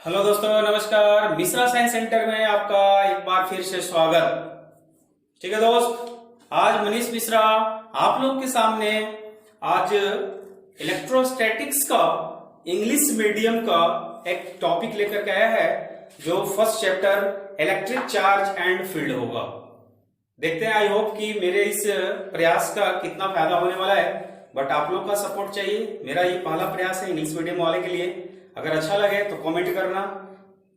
Hello दोस्तों, नमस्कार। Mishra science centre में आपका एक बार फिर से स्वागत। ठीक है दोस्त, आज मनीष मिश्रा आप लोग के सामने आज इलेक्ट्रोस्टैटिक्स का इंग्लिश मीडियम का एक टॉपिक लेकर के आया है, जो first chapter electric charge and field होगा। देखते हैं, आई होप कि मेरे इस प्रयास का कितना फायदा होने वाला है। बट आप लोग का सपोर्ट चाहिए। मेरा ये पहला प्रयास है इंग्लिश मीडियम वाले के लिए। अगर अच्छा लगे तो कमेंट करना,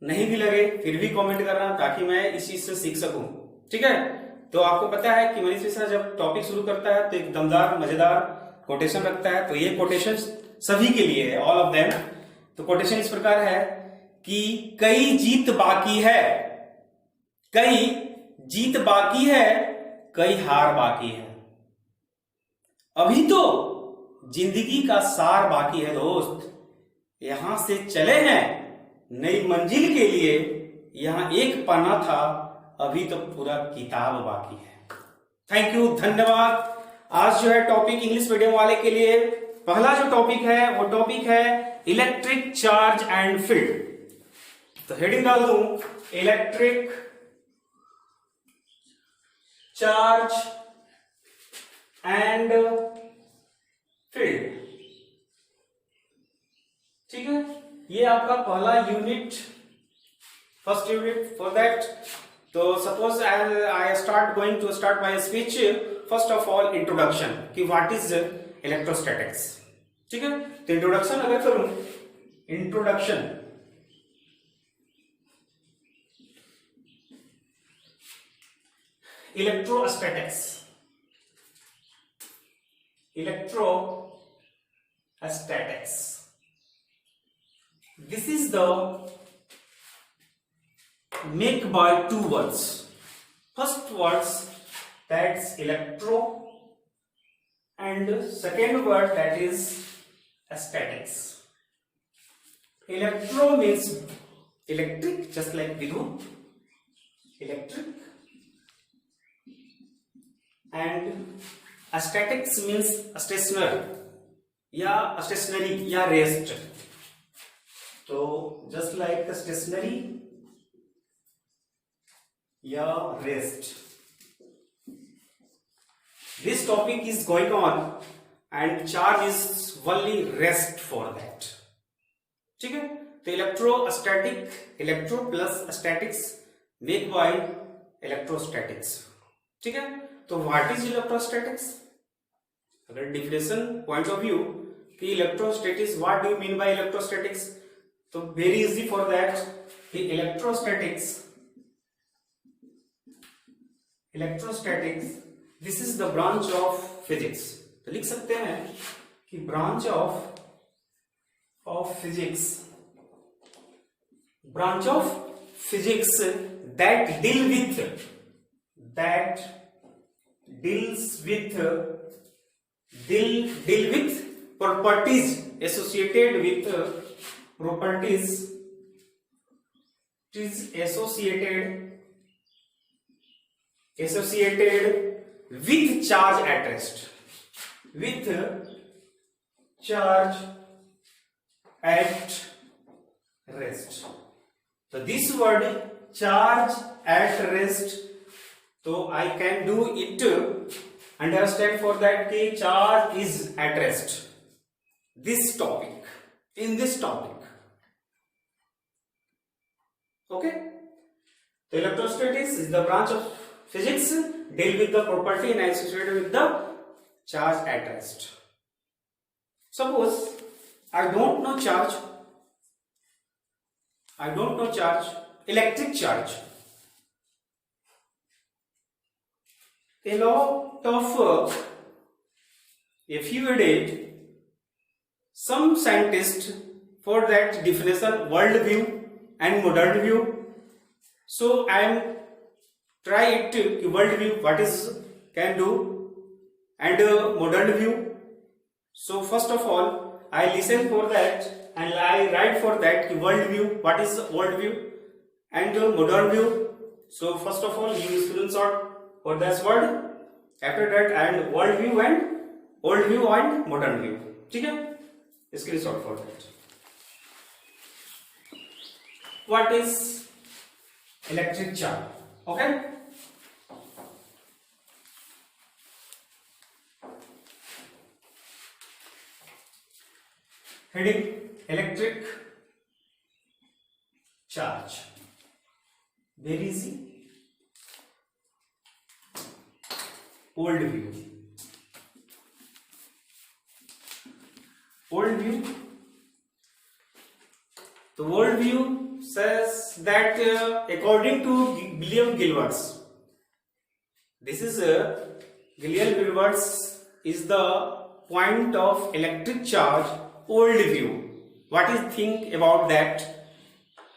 नहीं भी लगे फिर भी कमेंट करना, ताकि मैं इस चीज से सीख सकूं। ठीक है, तो आपको पता है कि मनीष मिश्रा जब टॉपिक शुरू करता है तो एक दमदार मजेदार कोटेशन रखता है। तो ये कोटेशन सभी के लिए है, ऑल ऑफ देम। तो कोटेशन इस प्रकार है कि कई जीत बाकी है, कई जीत बाकी है, कई हार बाकी है, अभी तो जिंदगी का सार बाकी है दोस्त। यहां से चले हैं नई मंजिल के लिए, यहां एक पन्ना था, अभी तो पूरा किताब बाकी है। थैंक यू, धन्यवाद। आज जो है टॉपिक इंग्लिश मीडियम वाले के लिए पहला जो टॉपिक है वो टॉपिक है इलेक्ट्रिक चार्ज एंड फील्ड। तो हेडिंग डाल दूं, इलेक्ट्रिक चार्ज एंड फील्ड। ठीक है, ये आपका पहला unit, first unit for that. तो suppose I start going to start my speech. First of all introduction कि व्हाट इज इलेक्ट्रोस्टैटिक्स। ठीक है, तो इंट्रोडक्शन अगर करूं, introduction electrostatics, electrostatics, this is the make by two words. First words, that's electro, and second word, that is statics. Electro means electric, just like vidut, electric, and statics means stationary या rest. तो just like stationary या rest, this topic is going on and charge is only rest for that. ठीक है, तो electrostatic, electro plus statics make by electrostatics. ठीक है, तो what is electrostatics? अगर डिफिनेशन पॉइंट ऑफ व्यू कि electrostatics, what do you mean by electrostatics, तो very easy for that कि electrostatics this is the branch of physics. तो लिख सकते हैं कि branch of physics that deal with properties associated with with charge at rest, with charge at rest. So this word charge at rest, so I can do it, understand for that कि charge is at rest. In this topic, okay, the electrostatics is the branch of physics deal with the property and associated with the charge at rest. Suppose I don't know charge, electric charge. A lot of if you did some scientists for that definition world view and modern view. So I am try it to world view what is can do and modern view. So first of all I listen for that and I write for that world view, what is world view and modern view. So first of all you screenshot for this word, after that and world view and old view and modern view. ठीक है, screenshot for that. what is electric charge. Okay, heading electric charge, very easy. Old view. The world view says that according to William Gilbert's, this is William Gilbert's is the point of electric charge. Old view. What is think about that?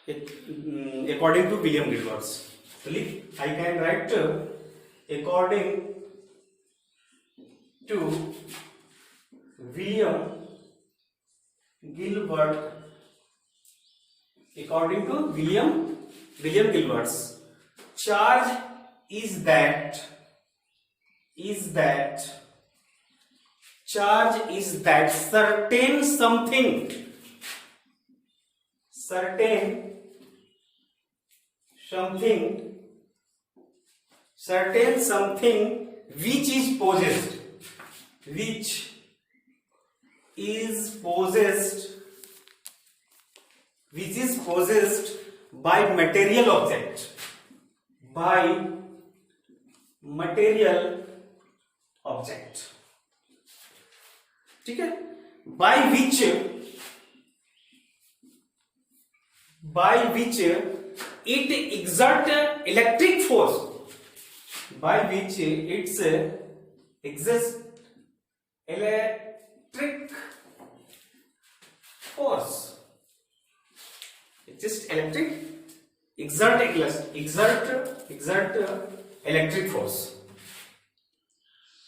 According to William Gilbert's. So I can write according to William Gilbert. According to William Gilbert's, charge is that certain something which is possessed by material object, ठीक है, by which it exert electric force, by which it exerts electric force, just exert electric force,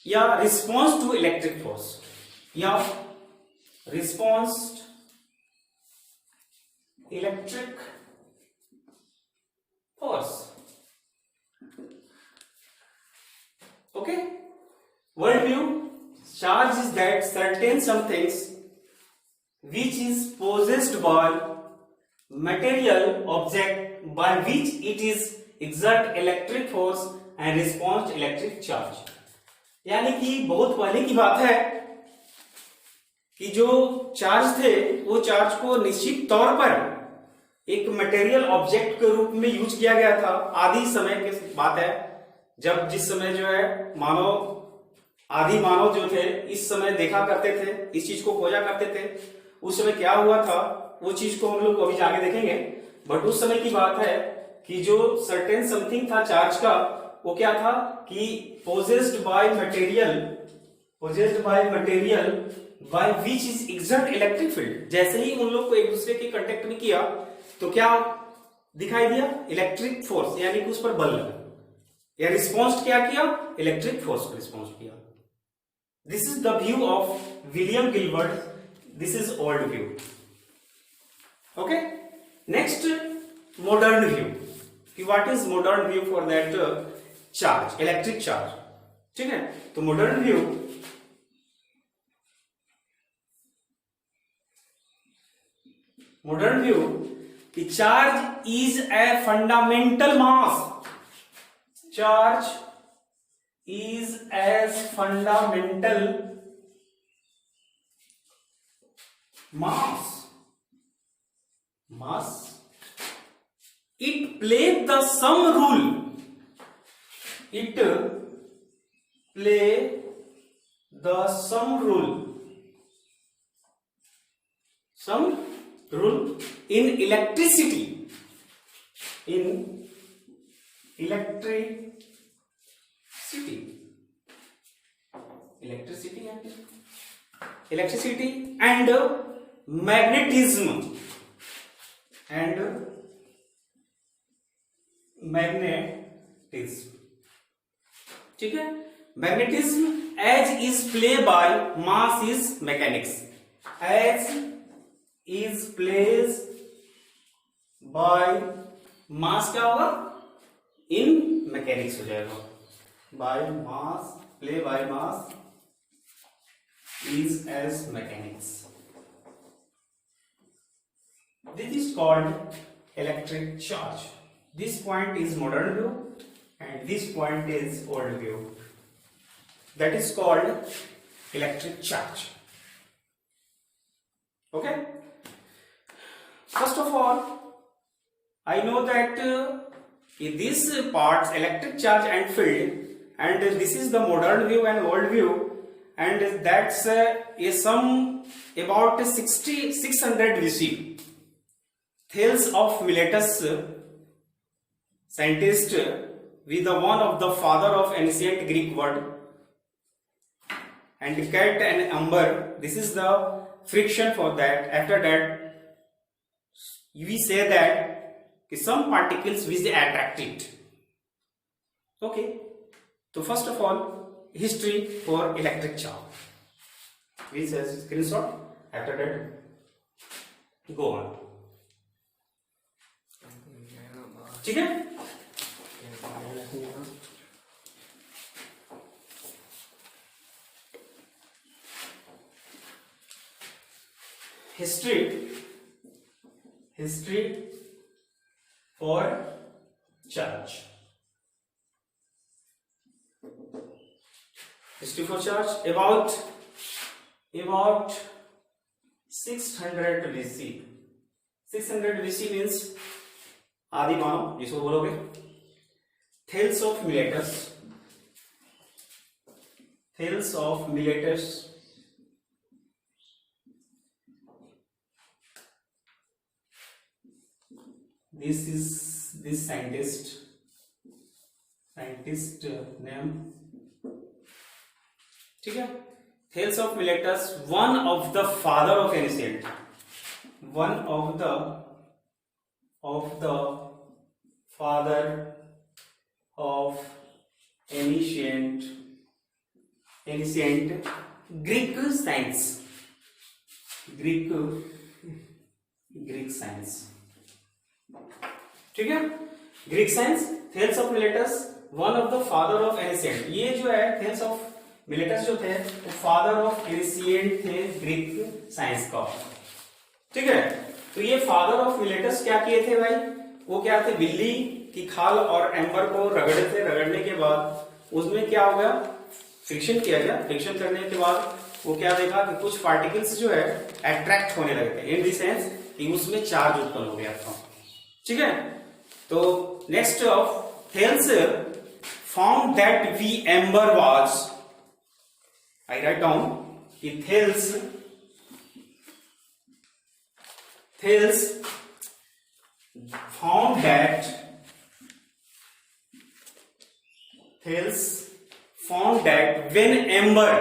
या response to electric force, या response electric force. Okay, world view, charge is that certain somethings which is possessed by material object by which it is exert electric force and response to electric charge. यानी कि बहुत पहले की बात है कि जो चार्ज थे वो चार्ज को निश्चित तौर पर एक मटेरियल ऑब्जेक्ट के रूप में यूज किया गया था. आदि समय की बात है, जब जिस समय जो है आदि मानव जो थे इस समय देखा करते थे, इस चीज को खोजा करते थे. उस समय क्या हुआ था वो चीज को हम लोग अभी आगे देखेंगे. बट उस समय की बात है कि जो सर्टेन समथिंग था चार्ज का, वो क्या था कि possessed by material by which is exert electric field. जैसे ही उन लोग को एक दूसरे के कांटेक्ट में किया तो क्या दिखाई दिया? इलेक्ट्रिक फोर्स, यानी कि उस पर बल लगा. या रिस्पॉन्स क्या किया? इलेक्ट्रिक फोर्स को रिस्पॉन्स किया. This is the view of William Gilbert. This is old view. Okay, next modern view. कि what is modern view for that charge, electric charge. ठीक है, तो मॉडर्न व्यू कि charge is a fundamental mass. Charge is as fundamental mass. It plays the sum rule. It play the sum rule in electricity. Electricity and magnetism. ठीक है, magnetism as is play by mass is mechanics. As is plays by mass क्या होगा? In mechanics हो जाएगा. By mass, play by mass is as mechanics. This is called electric charge. This point is modern view and this point is old view. That is called electric charge. Okay. First of all, I know that in these parts, electric charge and field, and this is the modern view and old view, and that's a sum about 600 BC. Thales of Miletus, scientist with the one of the father of ancient Greek word, and cat and amber, this is the friction for that. After that we say that some particles which attract it. Okay, so first of all, history for electric charge. We say screenshot. After that go on. ठीक है. History for charge. History for charge about 600 BC. 600 BC means आदि मानव जिसको बोलोगे. Thales of Miletus this is this scientist name. ठीक है. Thales of Miletus, one of the father of ancient, one of the father of ancient Greek science. ठीक है. Greek science, Thales of Miletus, one of the father of ancient. ये जो है Thales of Miletus जो थे वो father of ancient थे Greek science का. ठीक है. तो ये फादर ऑफ मिलेटस क्या किए थे भाई? वो क्या थे? बिल्ली की खाल और एम्बर को रगड़े थे. रगड़ने के बाद उसमें क्या हो गया? फ्रिक्शन किया गया. फ्रिक्शन करने के बाद वो क्या देखा कि कुछ पार्टिकल्स जो है अट्रैक्ट होने लगे थे, इन द सेंस कि उसमें चार्ज उत्पन्न हो गया था. ठीक है. तो next of Thales found that we amber was, I write down कि Thales found that when amber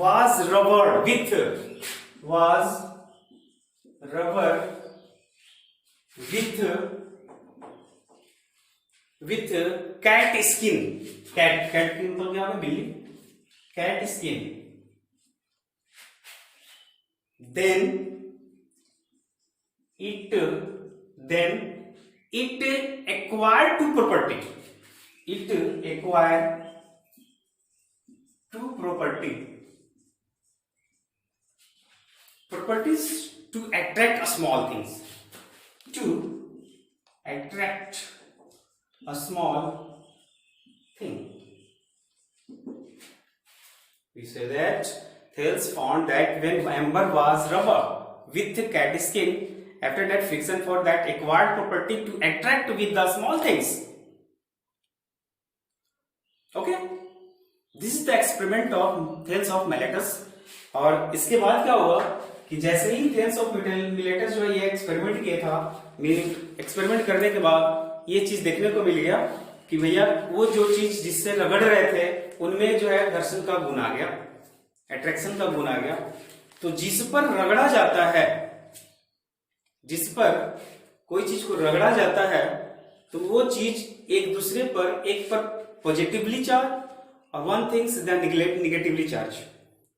was rubbered with cat skin. cat मतलब क्या है? बिल्ली. cat skin. Then it acquired two property. Properties to attract a small things. To attract a small thing. We say that Thales found that when amber was rubber with cat skin, after that friction for that acquired property to attract with the small things. Okay, this is the experiment of Thales of Miletus. और इसके बाद क्या हुआ कि जैसे ही Thales of Miletus जो है ये एक्सपेरिमेंट किया था, एक्सपेरिमेंट करने के बाद ये चीज देखने को मिल गया कि भैया वो जो चीज जिससे रगड़ रहे थे उनमें जो है घर्षण का गुण आ गया, अट्रैक्शन का गुण आ गया. तो जिस पर रगड़ा जाता है, जिस पर कोई चीज को रगड़ा जाता है तो वो चीज एक दूसरे पर, एक पर पॉजिटिवली चार्ज और one things the negatively charge.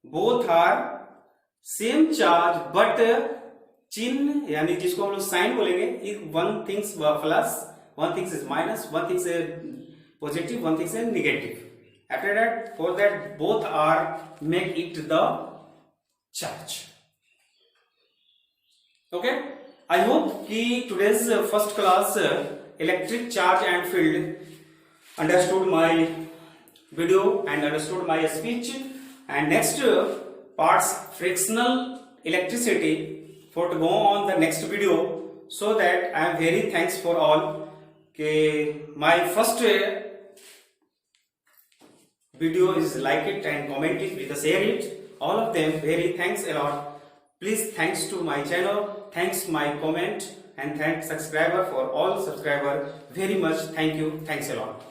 Both are same charge but चिन्ह यानी जिसको हम लोग साइन बोलेंगे, one things plus, one things is minus, one things is positive, one things is negative. After that, for that both are make it the charge. Okay, I hope ki today's first class electric charge and field understood my video and understood my speech, and next parts frictional electricity for to go on the next video. So that I am very thanks for all my first video is like it and comment it with share it, all of them very thanks a lot. Please thanks to my channel, thanks my comment, and thanks subscriber for all subscriber very much. Thank you, thanks a lot.